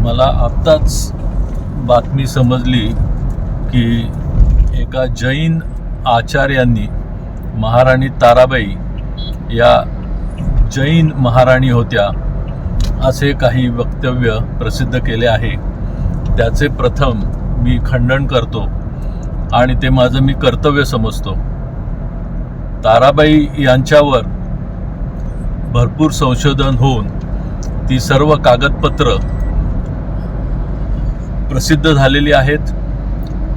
मला आत्ताच बातमी समजली की एका जैन आचार्यांनी महाराणी ताराबाई या जैन महाराणी होत्या असे काही वक्तव्य प्रसिद्ध केले आहे. त्याचे प्रथम मी खंडन करतो आणि ते माझं मी कर्तव्य समजतो. ताराबाई यांच्यावर भरपूर संशोधन होऊन ती सर्व कागदपत्र प्रसिद्ध झालेली आहेत,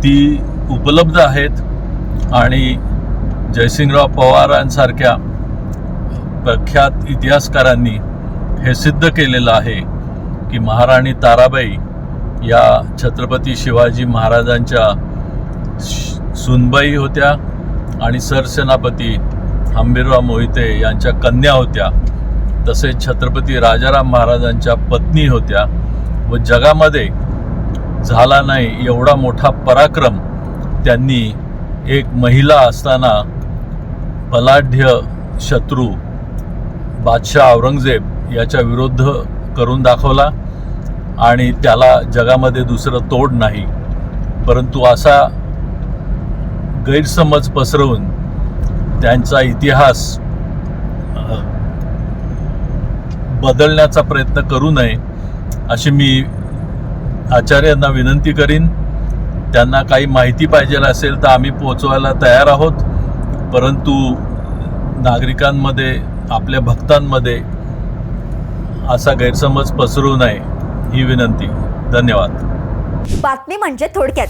ती उपलब्ध आहेत आणि जयसिंगराव पवारांसारख्या प्रख्यात इतिहासकारांनी हे सिद्ध केलेलं आहे की महाराणी ताराबाई या छत्रपती शिवाजी महाराजांच्या सुनबाई होत्या आणि सरसेनापती हंबीरराव मोहिते यांच्या कन्या होत्या. तसेच छत्रपती राजाराम महाराजांच्या पत्नी होत्या व जगामध्ये झाला नाही एवढा मोठा पराक्रम त्यांनी एक महिला असताना बलाढ्य शत्रू बादशाह औरंगजेब याच्या विरुद्ध करून दाखवला आणि त्याला जगामध्ये दुसरं तोड नाही. परंतु असा गैरसमज पसरवून त्यांचा इतिहास बदलण्याचा प्रयत्न करू नये अशी मी आचार्यांना विनंती करीन. त्यांना काही माहिती पाहिजे असेल तर आम्ही पोचवायला तयार आहोत, परंतु नागरिकांमध्ये आपल्या भक्तांमध्ये असा गैरसमज पसरू नये ही विनंती. धन्यवाद. बातमी म्हणजे थोडक्यात.